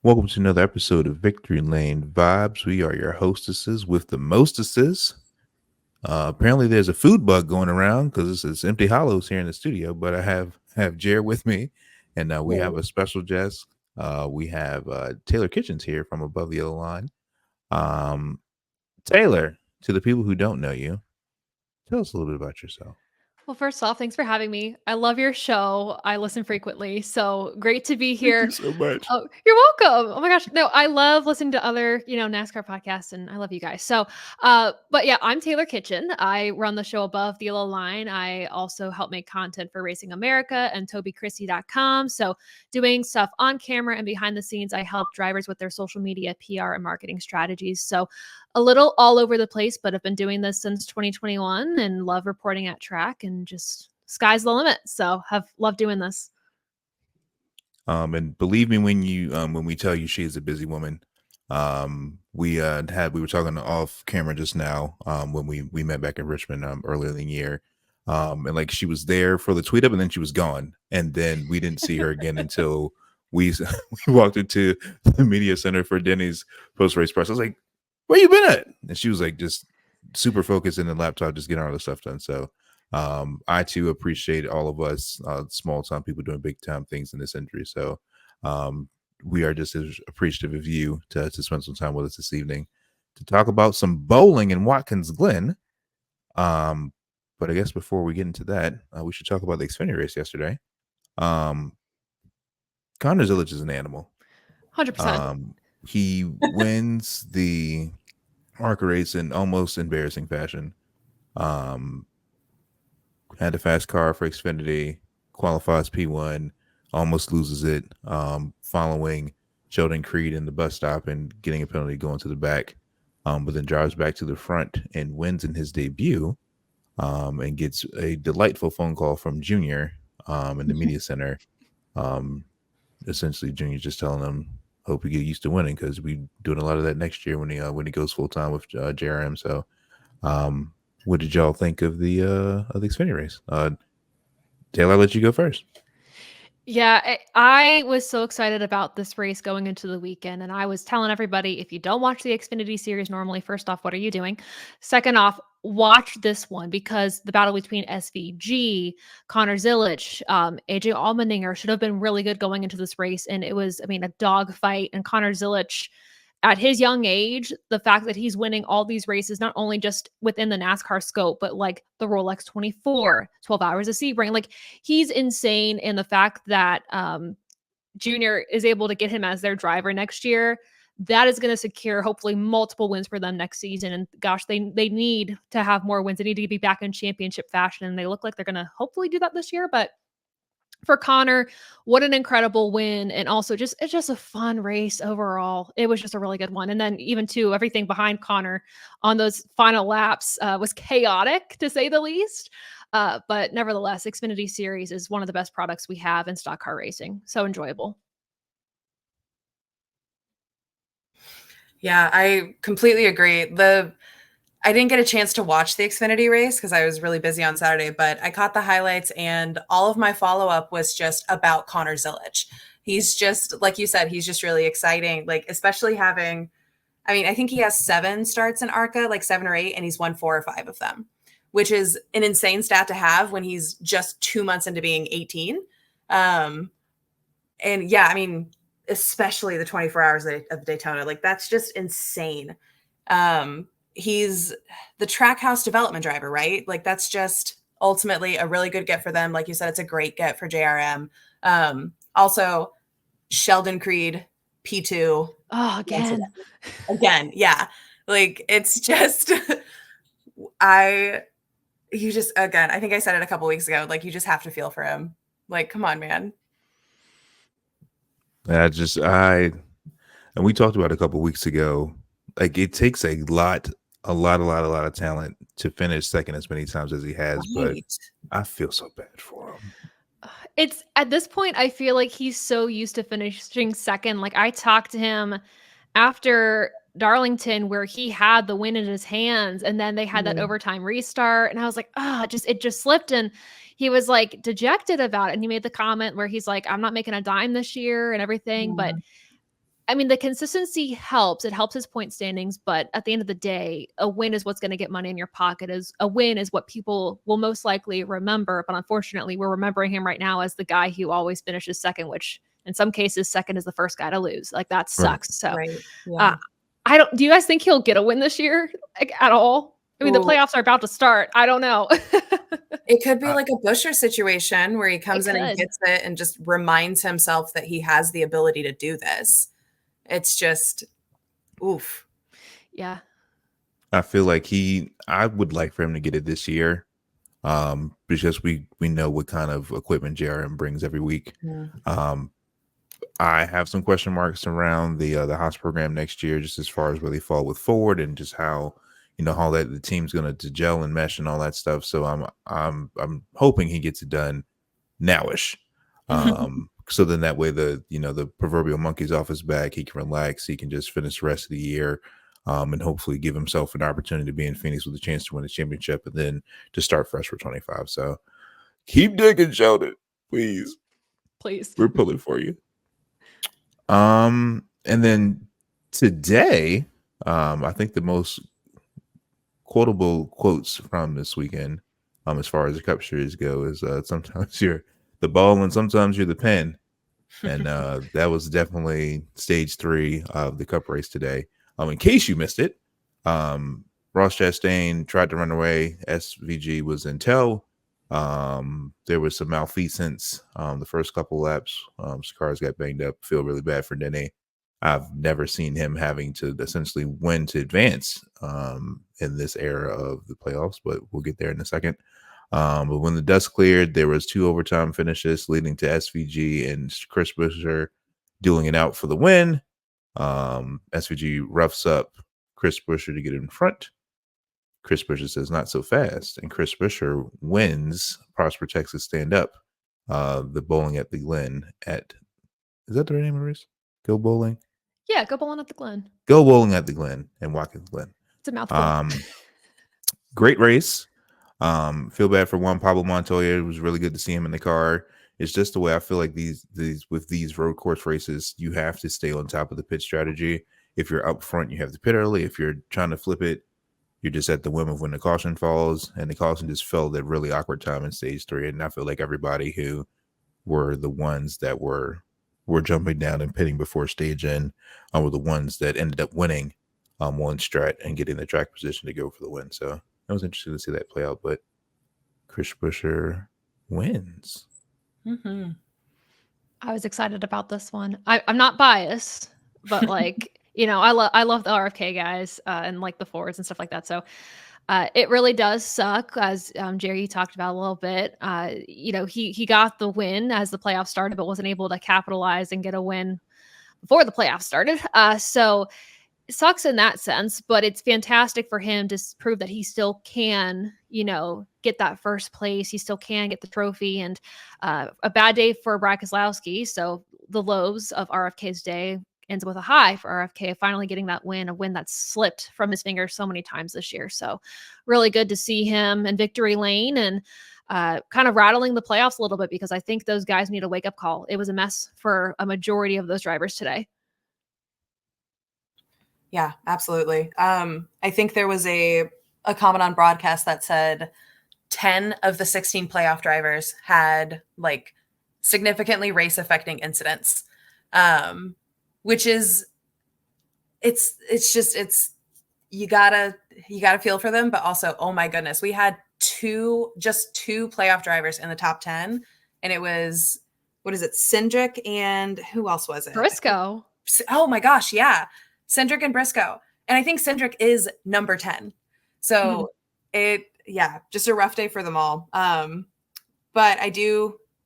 Welcome to another episode of Victory Lane Vibes. We are your hostesses with the mostesses. Apparently, there's a food bug going around because it's empty hollows here in the studio. But I have Jer with me, and we have a special guest. We have Taylor Kitchens here from Above the Yellow Line. Um, Taylor, to the people who don't know you, tell us a little bit about yourself. Well, first off, thanks for having me. I love your show. I listen frequently, so great to be Thank you here. so much. Oh, you're welcome. Oh my gosh. No, I love listening to other, NASCAR podcasts and I love you guys. So, but yeah, I'm Taylor Kitchen. I run the show Above the Yellow Line. I also help make content for Racing America and TobyChristie.com. So, doing stuff on camera and behind the scenes, I help drivers with their social media, PR, and marketing strategies. So, a little all over the place, but I've been doing this since 2021 and love reporting at track and just sky's the limit. So, have loved doing this. And believe me when we tell you she is a busy woman. We were talking off camera just now when we met back in Richmond earlier in the year. And like she was there for the tweet up and then she was gone. And then we didn't see her again until we we walked into the media center for Denny's post race press. I was like, where you been at? And she was like just super focused in the laptop, just getting all the stuff done. So I too appreciate all of us small time people doing big time things in this industry. So we are just as appreciative of you to spend some time with us this evening to talk about some bowling in Watkins Glen. But I guess before we get into that, we should talk about the Xfinity race yesterday. Connor Zilic is an animal. 100%. He wins the ARCA race in almost embarrassing fashion. Had a fast car for Xfinity, qualifies P1, almost loses it, following Sheldon Creed in the bus stop and getting a penalty going to the back, but then drives back to the front and wins in his debut, and gets a delightful phone call from Junior in the media center. Essentially, Junior's just telling him, "Hope you get used to winning because we doing a lot of that next year when he goes full time with JRM." So, what did y'all think of the Xfinity race? Taylor, I'll let you go first. Yeah, I was so excited about this race going into the weekend. And I was telling everybody if you don't watch the Xfinity series normally, first off, what are you doing? Second off, watch this one because the battle between SVG, Connor Zilic, AJ Allmendinger should have been really good going into this race. And it was, a dog fight. And Connor Zilic, at his young age, the fact that he's winning all these races, not only just within the NASCAR scope, but like the Rolex 24, 12 hours of Sebring, like he's insane. And the fact that Junior is able to get him as their driver next year, that is going to secure hopefully multiple wins for them next season. And gosh, they need to have more wins. They need to be back in championship fashion. And they look like they're going to hopefully do that this year. But for Connor, what an incredible win. And also it's just a fun race overall. It was just a really good one. And then even too, everything behind Connor on those final laps was chaotic to say the least. But nevertheless, Xfinity Series is one of the best products we have in stock car racing. So enjoyable. Yeah, I completely agree. I didn't get a chance to watch the Xfinity race because I was really busy on Saturday, but I caught the highlights and all of my follow-up was just about Connor Zilic. He's just, like you said, he's just really exciting. Like, especially having, I think he has 7 starts in ARCA, like 7 or 8, and he's won 4 or 5 of them, which is an insane stat to have when he's just 2 months into being 18. And yeah, especially the 24 hours of Daytona, like that's just insane. He's the Trackhouse development driver, right? Like that's just ultimately a really good get for them. Like you said, it's a great get for JRM. Also, Sheldon Creed, P2. Oh, again. Yeah. Like it's just, I think I said it a couple weeks ago, like you just have to feel for him. Like, come on, man. And we talked about it a couple weeks ago. Like it takes a lot of talent to finish second as many times as he has, right. But I feel so bad for him. It's at this point, I feel like he's so used to finishing second. Like I talked to him after Darlington where he had the win in his hands and then they had that overtime restart. And I was like, it just slipped. And he was like dejected about it. And he made the comment where he's like, I'm not making a dime this year and everything. But I mean, the consistency helps. It helps his point standings, but at the end of the day, a win is what's going to get money in your pocket. Is a win is what people will most likely remember. But unfortunately, we're remembering him right now as the guy who always finishes second, which in some cases, second is the first guy to lose. Like that Right. sucks. So, Right. Yeah. I don't. Do you guys think he'll get a win this year, like at all? I mean, the Ooh. playoffs are about to start. I don't know. It could be I- like a Busher situation where he comes in and could. gets it and just reminds himself that he has the ability to do this. It's just, oof. Yeah. I feel like I would like for him to get it this year. Because we know what kind of equipment JRM brings every week. Yeah. I have some question marks around the Haas program next year, just as far as where they fall with Ford and just how how that the team's going to gel and mesh and all that stuff. So I'm hoping he gets it done nowish. So then that way the proverbial monkey's off his back, he can relax, he can just finish the rest of the year, and hopefully give himself an opportunity to be in Phoenix with a chance to win a championship and then to start fresh for 25. So keep digging, Sheldon, please. Please. We're pulling for you. And then today, I think the most quotable quotes from this weekend, as far as the Cup Series go, is sometimes you're the ball and sometimes you're the pen. And that was definitely stage 3 of the Cup race today. In case you missed it, Ross Chastain tried to run away. SVG was in tow. There was some malfeasance the first couple laps. Some cars got banged up. Feel really bad for Denny. I've never seen him having to essentially win to advance in this era of the playoffs, but we'll get there in a second. But when the dust cleared, there was 2 overtime finishes leading to SVG and Chris Buescher dueling it out for the win. SVG roughs up Chris Buescher to get in front. Chris Buescher says not so fast, and Chris Buescher wins Prosper Texas Stand Up, the bowling at the Glen at, is that the right name of the race? Go Bowling? Yeah, go bowling at the Glen. Go Bowling at the Glen in Watkins Glen. It's a mouthful. Great race. Feel bad for Juan Pablo Montoya. It was really good to see him in the car. It's just the way I feel like these with these road course races, you have to stay on top of the pit strategy. If you're up front, you have to pit early. If you're trying to flip it, you're just at the whim of when the caution falls, and the caution just fell at really awkward time in stage 3. And I feel like everybody who were the ones that were jumping down and pitting before stage in were the ones that ended up winning one strat and getting the track position to go for the win. So it was interesting to see that play out. But Chris Buescher wins. Mm-hmm. I was excited about this one. I'm not biased, but like, I love the RFK guys and like the Fords and stuff like that. So it really does suck, as Jerry talked about a little bit. He got the win as the playoffs started, but wasn't able to capitalize and get a win before the playoffs started. So it sucks in that sense, but it's fantastic for him to prove that he still can, get that first place. He still can get the trophy, and a bad day for Brad Keselowski. So the lows of RFK's day ends with a high for RFK, finally getting that win, a win that's slipped from his fingers so many times this year. So really good to see him in victory lane and kind of rattling the playoffs a little bit, because I think those guys need a wake-up call. It was a mess for a majority of those drivers today. Yeah, absolutely. I think there was a comment on broadcast that said 10 of the 16 playoff drivers had like significantly race affecting incidents, which is, it's you gotta feel for them, but also, oh my goodness, we had just two playoff drivers in the top 10, and it was, what is it, Cindric and who else was it? Briscoe. Oh my gosh, yeah. Cindric and Briscoe. And I think Cindric is number 10. So just a rough day for them all. But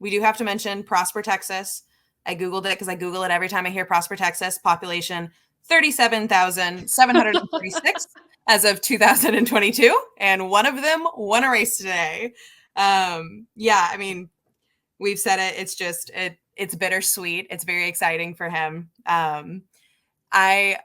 we do have to mention Prosper, Texas. I Googled it because I Google it every time I hear Prosper, Texas. Population 37,746 as of 2022. And one of them won a race today. I mean, we've said it. It's just, it's bittersweet. It's very exciting for him. I'm a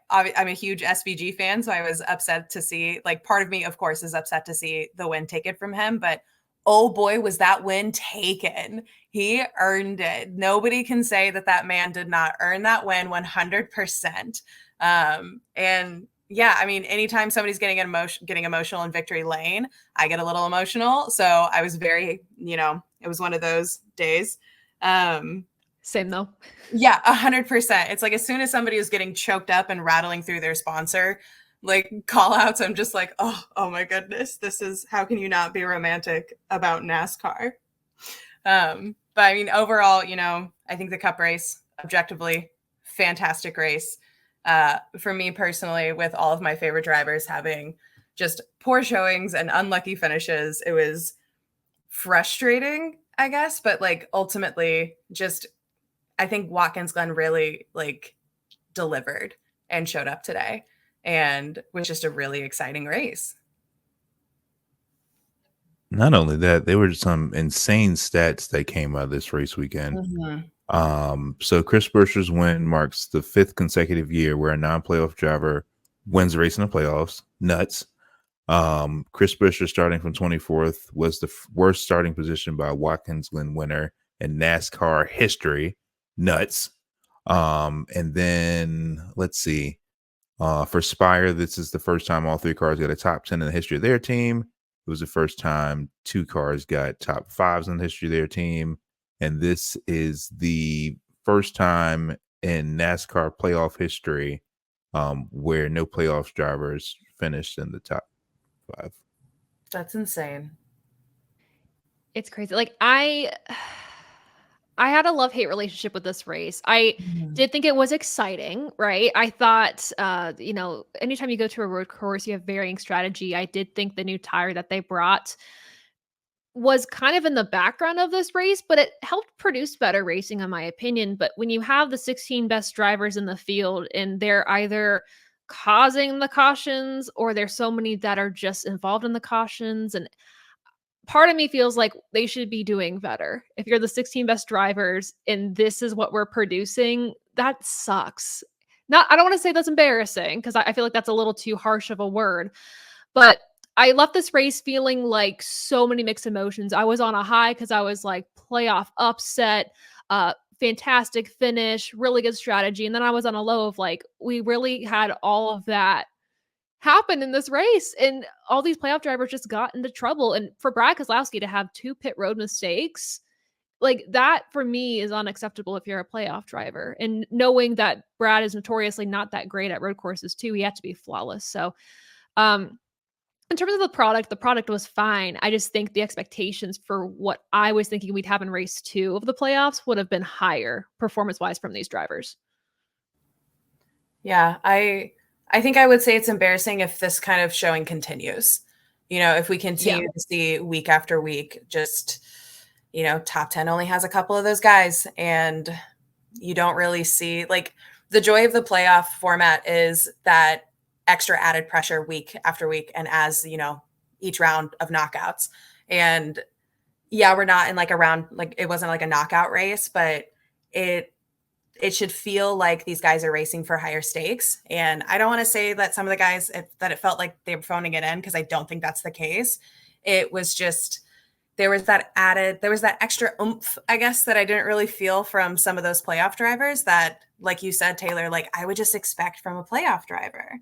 huge SVG fan, so I was upset to see, like, part of me, of course, is upset to see the win taken from him, but oh boy, was that win taken. He earned it. Nobody can say that man did not earn that win 100%. And yeah, I mean, anytime somebody's getting emotional in victory lane, I get a little emotional. So I was very, it was one of those days. Same though. Yeah, 100%. It's like as soon as somebody was getting choked up and rattling through their sponsor, like call outs, I'm just like, oh my goodness, this is, how can you not be romantic about NASCAR? But I mean, overall, I think the Cup race, objectively, fantastic race. For me personally, with all of my favorite drivers having just poor showings and unlucky finishes, it was frustrating, I guess, but like ultimately just, I think Watkins Glen really like delivered and showed up today and was just a really exciting race. Not only that, there were some insane stats that came out of this race weekend. So Chris Buescher's win marks the 5th consecutive year where a non-playoff driver wins a race in the playoffs. Nuts. Chris Buescher, starting from 24th, was the worst starting position by a Watkins Glen winner in NASCAR history. Nuts. And then let's see. For Spire, this is the first time all 3 cars got a top 10 in the history of their team. It was the first time 2 cars got top 5s in the history of their team. And this is the first time in NASCAR playoff history where no playoff drivers finished in the top 5. That's insane. It's crazy. Like I had a love-hate relationship with this race. I did think it was exciting, right? I thought, anytime you go to a road course, you have varying strategy. I did think the new tire that they brought was kind of in the background of this race, but it helped produce better racing, in my opinion. But when you have the 16 best drivers in the field and they're either causing the cautions or there's so many that are just involved in the cautions, and part of me feels like they should be doing better. If you're the 16 best drivers and this is what we're producing, that sucks. I don't want to say that's embarrassing because I feel like that's a little too harsh of a word, but I left this race feeling like so many mixed emotions. I was on a high because I was like playoff upset, fantastic finish, really good strategy. And then I was on a low of like, we really had all of that happen in this race. And all these playoff drivers just got into trouble. And for Brad Keselowski to have 2 pit road mistakes, like that for me is unacceptable if you're a playoff driver. And knowing that Brad is notoriously not that great at road courses too, he had to be flawless. So, in terms of the product was fine. I just think the expectations for what I was thinking we'd have in race 2 of the playoffs would have been higher performance-wise from these drivers. Yeah, I think I would say it's embarrassing if this kind of showing continues. If we continue to see week after week, just, top 10 only has a couple of those guys, and you don't really see, like, the joy of the playoff format is that extra added pressure week after week and as each round of knockouts. And yeah, we're not in like a round, like it wasn't like a knockout race, but it should feel like these guys are racing for higher stakes. And I don't want to say that some of the guys that it felt like they were phoning it in, because I don't think that's the case. It was just, there was that extra oomph, I guess, that I didn't really feel from some of those playoff drivers that, like you said, Taylor, like I would just expect from a playoff driver.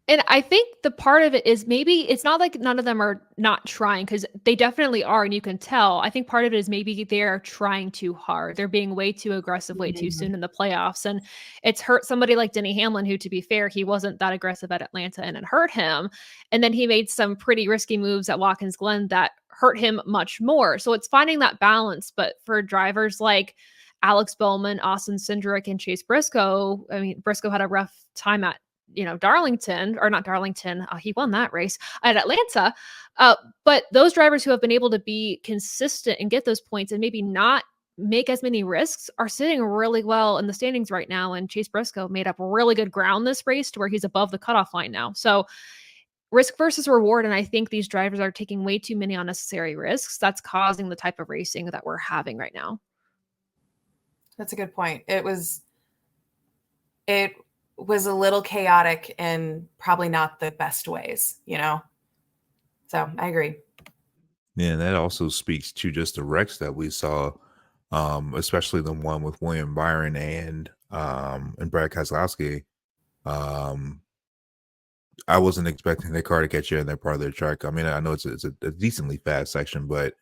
And I think the part of it is maybe it's not like none of them are not trying, because they definitely are, and you can tell. I think part of it is maybe they're trying too hard. They're being way too aggressive, way too soon in the playoffs. And it's hurt somebody like Denny Hamlin, who, to be fair, he wasn't that aggressive at Atlanta and it hurt him. And then he made some pretty risky moves at Watkins Glen that hurt him much more. So it's finding that balance. But for drivers like Alex Bowman, Austin Cindric, and Chase Briscoe, I mean, Briscoe had a rough time at Darlington, or not Darlington. He won that race at Atlanta. But those drivers who have been able to be consistent and get those points and maybe not make as many risks are sitting really well in the standings right now. And Chase Briscoe made up really good ground this race to where he's above the cutoff line now. So risk versus reward. And I think these drivers are taking way too many unnecessary risks. That's causing the type of racing that we're having right now. That's a good point. It was a little chaotic and probably not the best ways, So I agree. Yeah, that also speaks to just the wrecks that we saw, especially the one with William Byron and Brad Keselowski. Um, I wasn't expecting their car to catch air in that part of their track. I mean, I know it's a decently fast section, but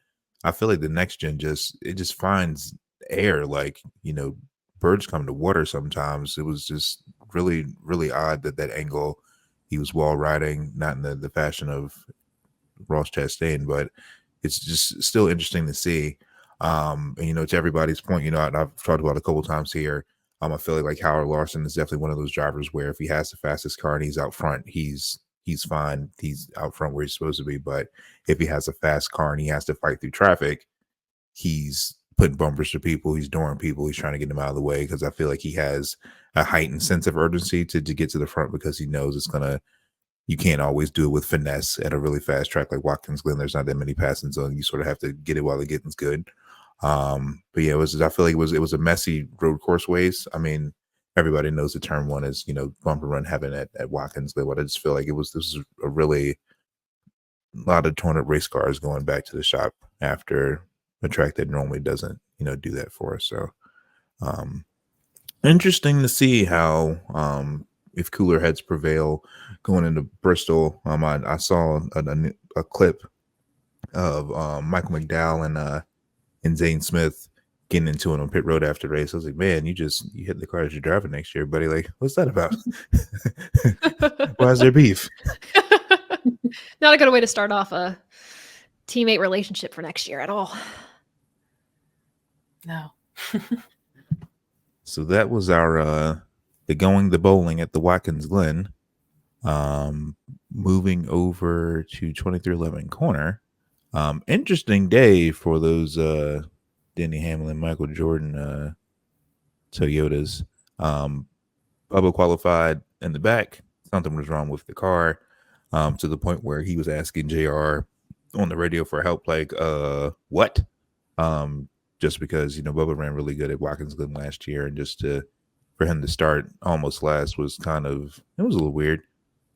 I feel like the next gen just finds air like birds come to water sometimes. It was just really really odd that angle he was wall riding, not in the fashion of Ross Chastain, but it's just still interesting to see. And to everybody's point, I've talked about it a couple times here. I feel like Howard Larson is definitely one of those drivers where if he has the fastest car and he's out front, he's fine. He's out front where he's supposed to be. But if he has a fast car and he has to fight through traffic, he's putting bumpers to people, he's dooring people, he's trying to get them out of the way because I feel like he has a heightened sense of urgency to get to the front because he knows you can't always do it with finesse at a really fast track like Watkins Glen. There's not that many passing zones. You sort of have to get it while the getting's good. But yeah, I feel like it was a messy road course ways. I mean, everybody knows the turn one is, bumper run heaven at Watkins Glen, but I just feel like this was a really lot of torn up race cars going back to the shop after a track that normally doesn't, do that for us. So interesting to see how if cooler heads prevail going into Bristol. I saw a clip of Michael McDowell and Zane Smith getting into it on pit road after the race. I was like, man, you hit the car as you're driving next year, buddy. Like, what's that about? Why is there beef? Not a good way to start off a teammate relationship for next year at all. No. So that was our the bowling at the Watkins Glen. Moving over to 2311 corner. Interesting day for those Denny Hamlin, Michael Jordan Toyotas. Bubba qualified in the back. Something was wrong with the car, to the point where he was asking JR on the radio for help, like, what? Just because, Bubba ran really good at Watkins Glen last year, and for him to start almost last was it was a little weird.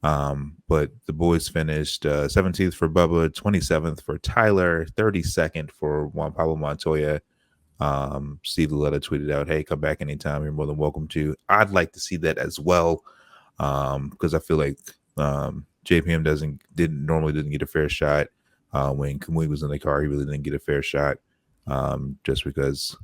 But the boys finished 17th for Bubba, 27th for Tyler, 32nd for Juan Pablo Montoya. Steve Luletta tweeted out, hey, come back anytime. You're more than welcome to. I'd like to see that as well. Because I feel like JPM didn't get a fair shot. When Kamui was in the car, he really didn't get a fair shot. Just because,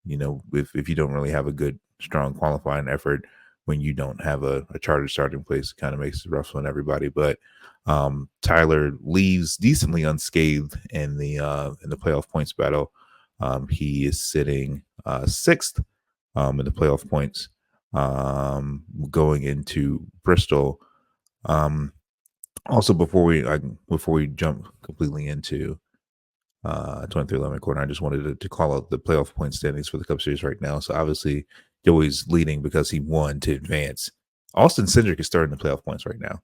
if you don't really have a good, strong qualifying effort, when you don't have a chartered starting place, it kind of makes it rough on everybody. But Tyler leaves decently unscathed in the playoff points battle. He is sitting sixth in the playoff points going into Bristol. Also, before we jump completely into 2311 corner, I just wanted to call out the playoff point standings for the Cup Series right now. So obviously, Joey's leading because he won to advance. Austin Cindric is starting the playoff points right now.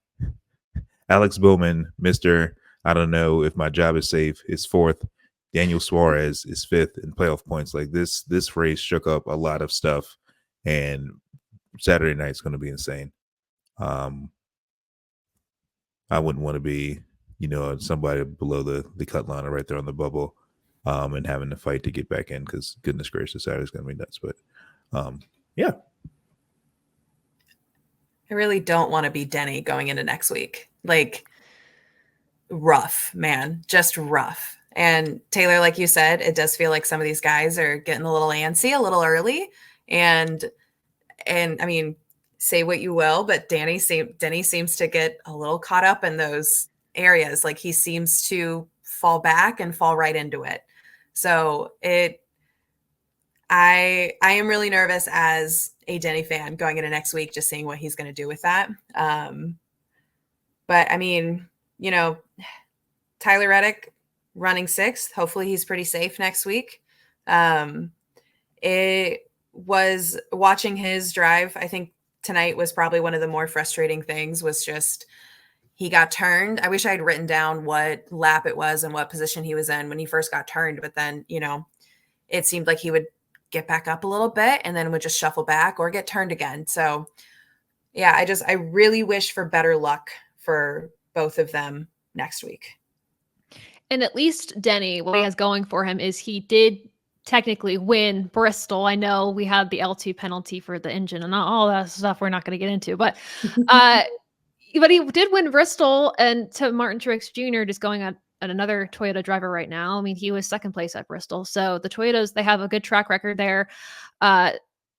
Alex Bowman, Mr. I don't know if my job is safe, is fourth. Daniel Suarez is fifth in playoff points. Like this race shook up a lot of stuff, and Saturday night's going to be insane. I wouldn't want to be, somebody below the cut line or right there on the bubble, and having to fight to get back in because goodness gracious, Saturday's going to be nuts. But yeah. I really don't want to be Denny going into next week. Like, rough, man, just rough. And Taylor, like you said, it does feel like some of these guys are getting a little antsy a little early. And I mean, say what you will, but Denny seems to get a little caught up in those areas. Like he seems to fall back and fall right into it. So I am really nervous as a Denny fan going into next week, just seeing what he's going to do with that. But I mean, Tyler Reddick running sixth. Hopefully he's pretty safe next week. It was watching his drive. I think tonight was probably one of the more frustrating things was just he got turned. I wish I had written down what lap it was and what position he was in when he first got turned. But then, it seemed like he would get back up a little bit and then would just shuffle back or get turned again. So yeah, I really wish for better luck for both of them next week. And at least Denny, what he has going for him is he did technically win Bristol. I know we had the L2 penalty for the engine and all that stuff we're not going to get into, but he did win Bristol, and to Martin Truex Jr. just going at another Toyota driver right now. I mean, he was second place at Bristol. So the Toyotas, they have a good track record there.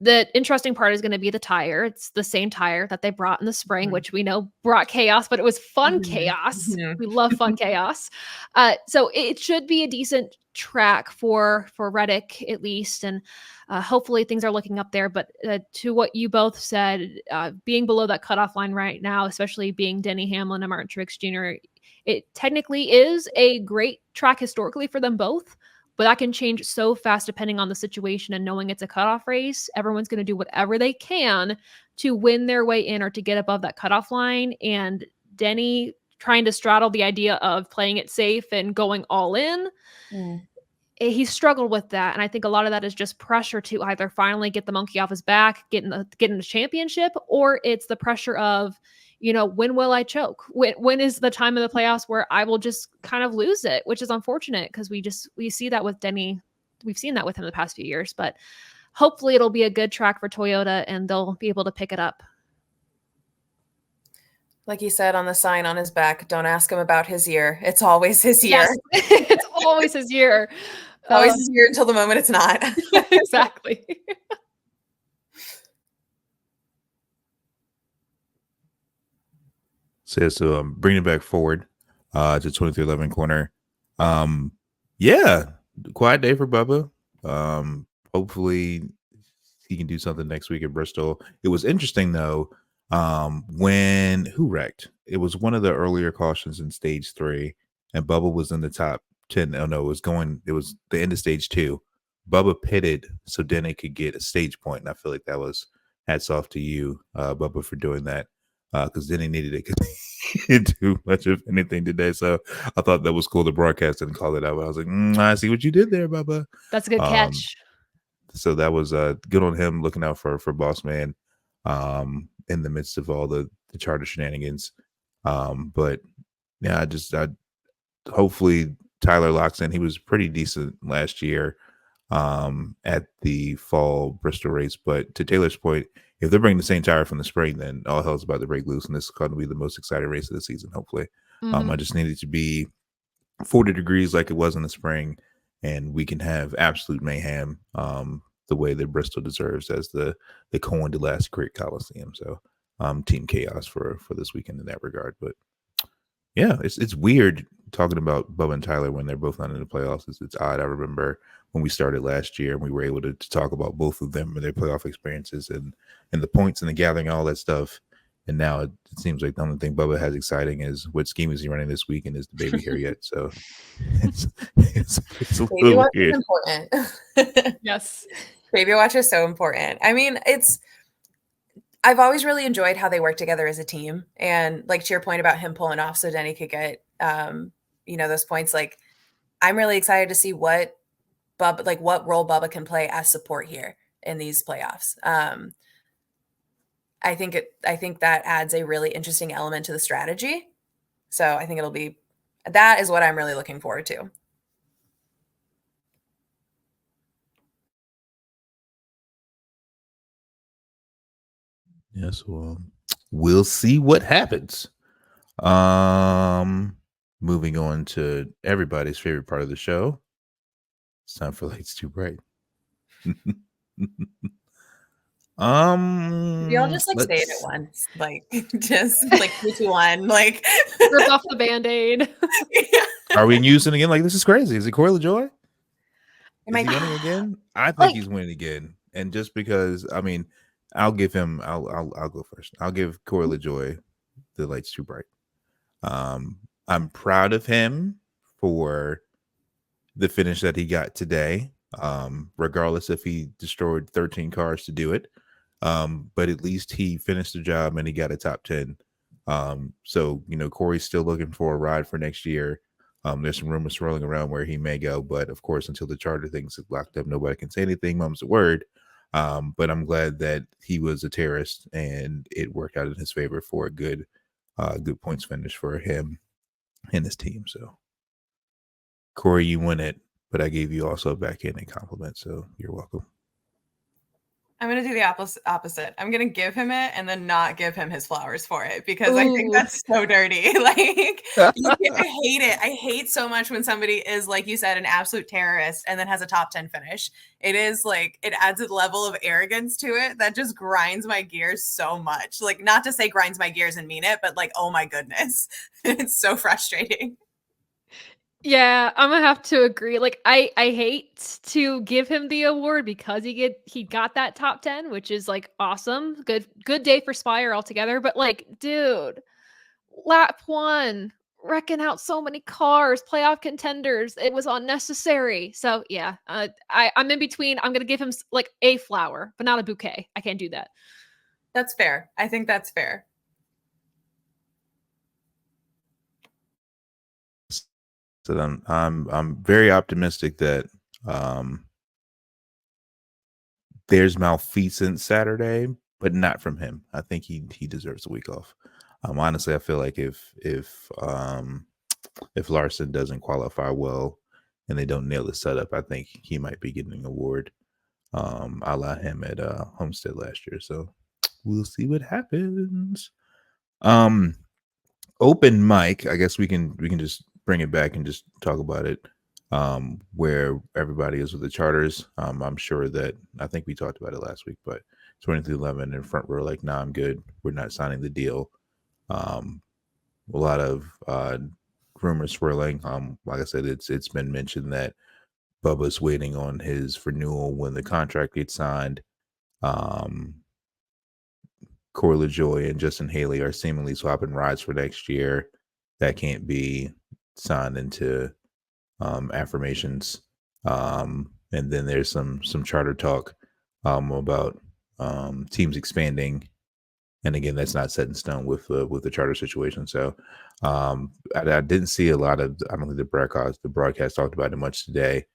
The interesting part is going to be the tire. It's the same tire that they brought in the spring, which we know brought chaos, but it was fun chaos. We love fun chaos. So it should be a decent track for Reddick at least, and hopefully things are looking up there. But to what you both said, being below that cutoff line right now, especially being Denny Hamlin and Martin Truex Jr., it technically is a great track historically for them both. But that can change so fast depending on the situation, and knowing it's a cutoff race, everyone's going to do whatever they can to win their way in or to get above that cutoff line. And Denny trying to straddle the idea of playing it safe and going all in. He struggled with that. And I think a lot of that is just pressure to either finally get the monkey off his back, get in the championship, or it's the pressure of, when will I choke? When is the time of the playoffs where I will just kind of lose it, which is unfortunate because we see that with Denny. We've seen that with him the past few years, but hopefully it'll be a good track for Toyota and they'll be able to pick it up. Like he said on the sign on his back, don't ask him about his year. It's always his year. Yes, it's always his year. Always his year until the moment it's not. Exactly. So bringing it back forward to 2311 corner. Yeah, quiet day for Bubba. Hopefully he can do something next week at Bristol. It was interesting though, when who wrecked? It was one of the earlier cautions in stage 3, and Bubba was in the top 10. Oh no, it was the end of stage 2. Bubba pitted so Denny could get a stage point, and I feel like that was hats off to you, Bubba, for doing that. Because Denny needed it because he didn't do much of anything today. So I thought that was cool to broadcast and call it out. I was like, I see what you did there, Bubba. That's a good catch. So that was good on him, looking out for Boss Man in the midst of all the charter shenanigans. But yeah, I hopefully Tyler locks in. He was pretty decent last year at the fall Bristol race. But to Taylor's point, if they're bringing the same tire from the spring, then all hell's about to break loose, and this is going to be the most exciting race of the season, hopefully. I just need it to be 40 degrees like it was in the spring, and we can have absolute mayhem the way that Bristol deserves as the coin to last great Coliseum. So team chaos for this weekend in that regard. But yeah, it's weird talking about Bubba and Tyler when they're both not in the playoffs. It's odd. I remember when we started last year and we were able to talk about both of them and their playoff experiences and the points and the gathering, all that stuff. And now it seems like the only thing Bubba has exciting is what scheme is he running this week, and is the baby here yet? So it's a Baby little watch weird. is important. Yes. Baby watch is so important. I mean, I've always really enjoyed how they work together as a team. And like to your point about him pulling off so Denny could get, those points, like I'm really excited to see what role Bubba can play as support here in these playoffs. I think that adds a really interesting element to the strategy. So I think that is what I'm really looking forward to. Yes, well, we'll see what happens. Moving on to everybody's favorite part of the show. It's time for Lights Too Bright. Y'all just say it at once, like just like 3, 2, 1, like rip off the Band-Aid. Are we in unison again? Like, this is crazy. Is it Corey LaJoy? Is he winning again? I think he's winning again. And just because, I mean, I'll go first. I'll give Corey LaJoy the Lights Too Bright. I'm proud of him for the finish that he got today. Regardless if he destroyed 13 cars to do it. But at least he finished the job and he got a top 10. So, Corey's still looking for a ride for next year. There's some rumors swirling around where he may go, but of course, until the charter thing's locked up, nobody can say anything. Mum's a word. But I'm glad that he was a terrorist and it worked out in his favor for a good points finish for him and his team. So Corey, you win it, but I gave you also a backhanded compliment, so you're welcome. I'm going to do the opposite. I'm going to give him it and then not give him his flowers for it because I think that's so dirty. Like, I hate it. I hate so much when somebody is, like you said, an absolute terrorist and then has a top 10 finish. It is like, it adds a level of arrogance to it that just grinds my gears so much. Like, not to say grinds my gears and mean it, but like, oh my goodness. It's so frustrating. Yeah, I'm gonna have to agree. Like I hate to give him the award because he got that top 10, which is like awesome. Good day for Spire altogether. But like, dude, lap one, wrecking out so many cars, playoff contenders. It was unnecessary. So yeah, I'm in between. I'm gonna give him like a flower, but not a bouquet. I can't do that. That's fair. I think that's fair. So I'm very optimistic that there's malfeasance Saturday, but not from him. I think he deserves a week off. Honestly, I feel like if Larson doesn't qualify well and they don't nail the setup, I think he might be getting an award. A la him at Homestead last year. So we'll see what happens. Open mic, I guess we can just bring it back and just talk about it. Where everybody is with the charters. I'm sure that I think we talked about it last week, but 2311 in front row, like, nah, I'm good. We're not signing the deal. A lot of rumors swirling. Like I said, it's been mentioned that Bubba's waiting on his renewal when the contract gets signed. Corey LaJoy and Justin Haley are seemingly swapping rides for next year. That can't be signed into affirmations. And then there's some charter talk about teams expanding. And again, that's not set in stone with the charter situation. So I didn't see a lot of. I don't think the broadcast talked about it much today,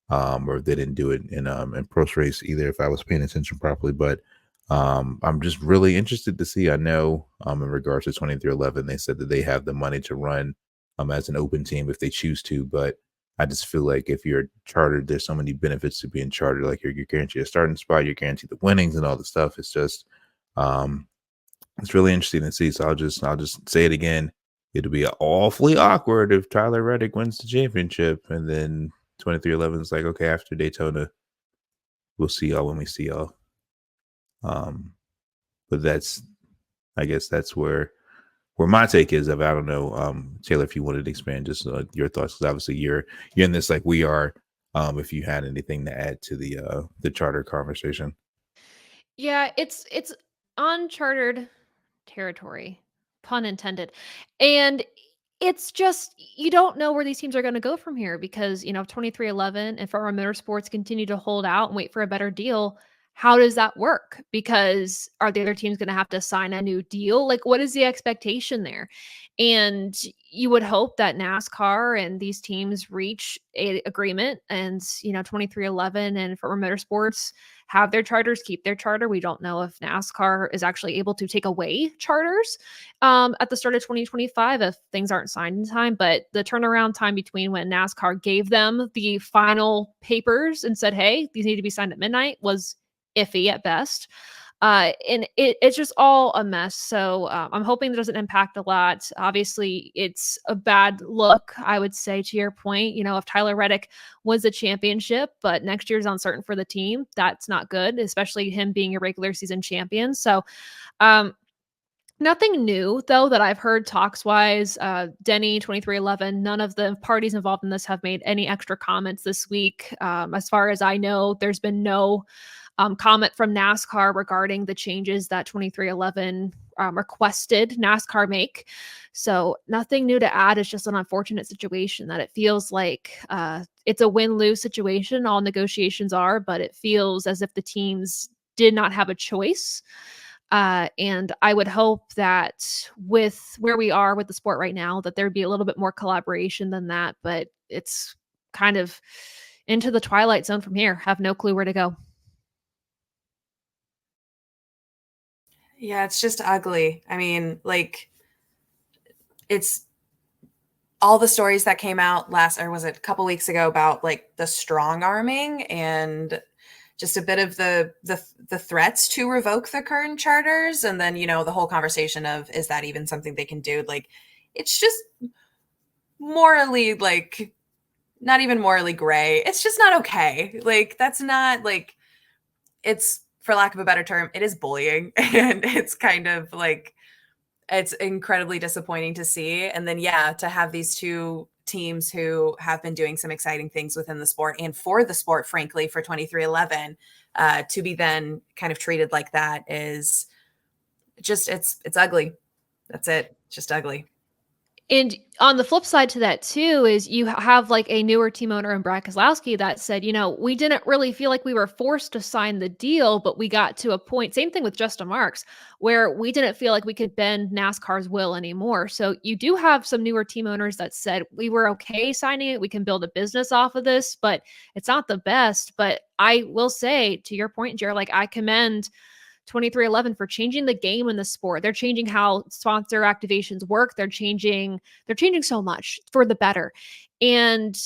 or they didn't do it in post race either. If I was paying attention properly, but I'm just really interested to see. I know in regards to 2311, they said that they have the money to run as an open team if they choose to, but I just feel like if you're chartered, there's so many benefits to being chartered. Like you're guaranteed a starting spot, you're guaranteed the winnings and all the stuff. It's just it's really interesting to see. So I'll just say it again. It'll be awfully awkward if Tyler Reddick wins the championship and then 2311 is like, okay, after Daytona, we'll see y'all when we see y'all. But I guess that's where my take is of. I don't know, Taylor, if you wanted to expand just your thoughts, because obviously you're in this like we are. If you had anything to add to the charter conversation. Yeah, it's uncharted territory, pun intended. And it's just you don't know where these teams are going to go from here because, if 2311 and Farmer Motorsports continue to hold out and wait for a better deal, how does that work? Because are the other teams going to have to sign a new deal? Like, what is the expectation there? And you would hope that NASCAR and these teams reach a agreement and, 2311 and Farmer Motorsports have their charters, keep their charter. We don't know if NASCAR is actually able to take away charters at the start of 2025 if things aren't signed in time. But the turnaround time between when NASCAR gave them the final papers and said, hey, these need to be signed at midnight was iffy at best. And it's just all a mess. So I'm hoping that doesn't impact a lot. Obviously, it's a bad look, I would say, to your point. If Tyler Reddick wins the championship, but next year's uncertain for the team, that's not good, especially him being a regular season champion. So nothing new, though, that I've heard talks wise. Denny 2311, none of the parties involved in this have made any extra comments this week. As far as I know, there's been no comment from NASCAR regarding the changes that 2311 requested NASCAR make. So nothing new to add. It's just an unfortunate situation that it feels like it's a win-lose situation. All negotiations are, but it feels as if the teams did not have a choice. And I would hope that with where we are with the sport right now, that there'd be a little bit more collaboration than that. But it's kind of into the twilight zone from here. Have no clue where to go. Yeah, it's just ugly. I mean, like, it's all the stories that came out a couple weeks ago about like the strong arming and just a bit of the threats to revoke the current charters, and then the whole conversation of, is that even something they can do? Like, it's just morally, like, not even morally gray. It's just not okay. Like, that's not like, it's, for lack of a better term, it is bullying. And it's kind of like, it's incredibly disappointing to see. And then, yeah, to have these two teams who have been doing some exciting things within the sport and for the sport, frankly, for 23XI, to be then kind of treated like that is just, it's ugly. That's it. Just ugly. And on the flip side to that too is you have like a newer team owner in Brad Keselowski that said, we didn't really feel like we were forced to sign the deal, but we got to a point, same thing with Justin Marks, where we didn't feel like we could bend NASCAR's will anymore. So you do have some newer team owners that said, we were okay signing it. We can build a business off of this, but it's not the best. But I will say, to your point, Jer, like, I commend 23XI for changing the game in the sport. They're changing how sponsor activations work. They're changing so much for the better. And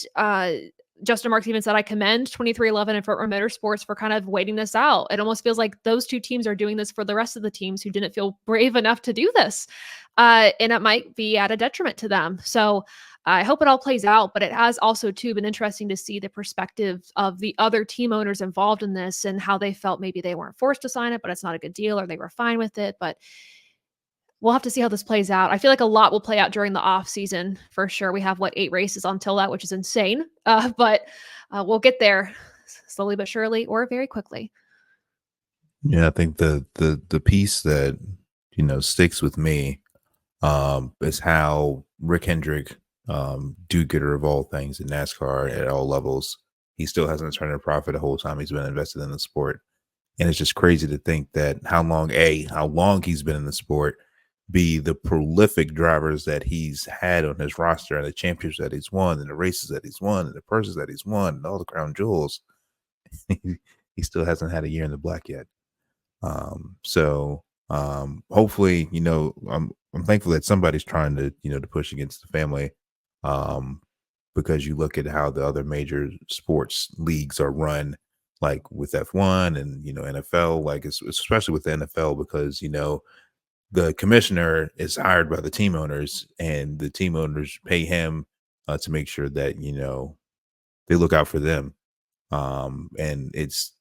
Justin Marks even said, I commend 23XI and Front Row Motorsports for kind of waiting this out. It almost feels like those two teams are doing this for the rest of the teams who didn't feel brave enough to do this. And it might be at a detriment to them. So I hope it all plays out, but it has also too been interesting to see the perspective of the other team owners involved in this and how they felt maybe they weren't forced to sign it, but it's not a good deal, or they were fine with it. But we'll have to see how this plays out. I feel like a lot will play out during the off season for sure. We have 8 races until that, which is insane. But we'll get there slowly but surely, or very quickly. Yeah, I think the piece that sticks with me is how Rick Hendrick, do-gooder of all things in NASCAR at all levels, he still hasn't turned a profit the whole time he's been invested in the sport. And it's just crazy to think that how long he's been in the sport, B, the prolific drivers that he's had on his roster and the championships that he's won and the races that he's won and the purses that he's won and all the crown jewels, he still hasn't had a year in the black yet. So hopefully, I'm thankful that somebody's trying to, to push against the family. Because you look at how the other major sports leagues are run, like with F1 and, NFL, like especially with the NFL, because, the commissioner is hired by the team owners and the team owners pay him to make sure that, they look out for them. And it's,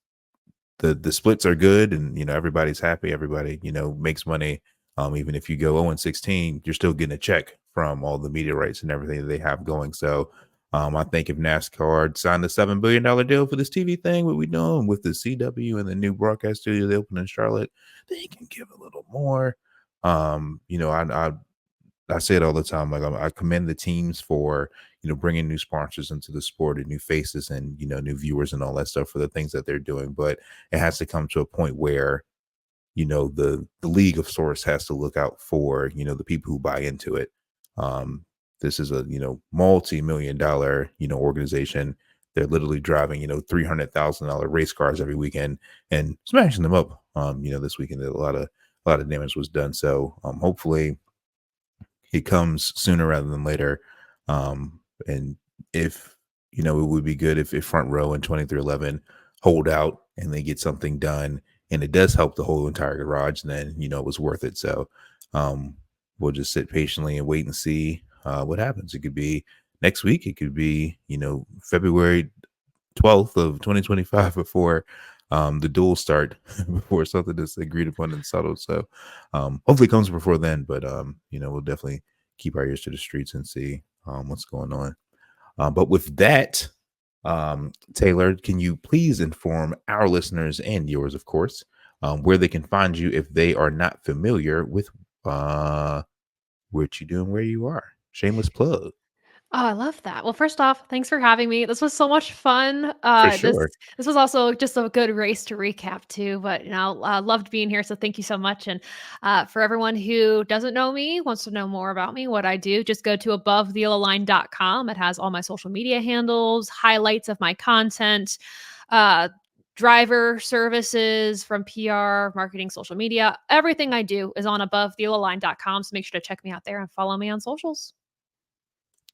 the splits are good, and everybody's happy, everybody makes money. Even if you go 0-16, you're still getting a check from all the media rights and everything that they have going. So I think if NASCAR signed a $7 billion deal for this TV thing, what we doing with the CW and the new broadcast studio they opened in Charlotte, they can give a little more. I say it all the time. Like, I commend the teams for, bringing new sponsors into the sport and new faces and, new viewers and all that stuff for the things that they're doing. But it has to come to a point where, the league of sorts has to look out for, the people who buy into it. This is a, multi-million-dollar, organization. They're literally driving, $300,000 race cars every weekend and smashing them up. This weekend, a lot of damage was done. So hopefully it comes sooner rather than later. And if, it would be good if Front Row and 23XI hold out and they get something done and it does help the whole entire garage, then, it was worth it. So we'll just sit patiently and wait and see what happens. It could be next week. It could be, February 12th of 2025 before the duels start, before something is agreed upon and settled. So hopefully it comes before then, but we'll definitely keep our ears to the streets and see what's going on. But with that, Taylor, can you please inform our listeners and yours, of course, where they can find you if they are not familiar with what you do and where you are? Shameless plug. Oh, I love that. Well, first off, thanks for having me. This was so much fun. For This sure. this was also just a good race to recap too. But loved being here. So thank you so much. And for everyone who doesn't know me, wants to know more about me, what I do, just go to abovetheyellowline.com. It has all my social media handles, highlights of my content, driver services from PR, marketing, social media. Everything I do is on abovetheyellowline.com. So make sure to check me out there and follow me on socials.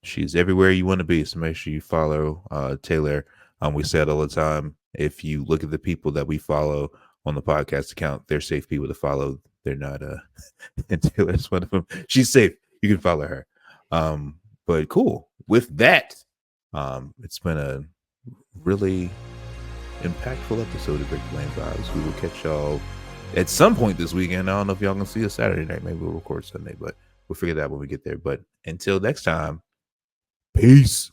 She's everywhere you want to be. So make sure you follow Taylor. We say it all the time. If you look at the people that we follow on the podcast account, they're safe people to follow. They're not and Taylor's one of them. She's safe. You can follow her. But cool. With that, it's been a really impactful episode of Break the Lane Vibes. We will catch y'all at some point this weekend. I don't know if y'all can see us Saturday night. Maybe we'll record Sunday, but we'll figure that out when we get there. But until next time, peace.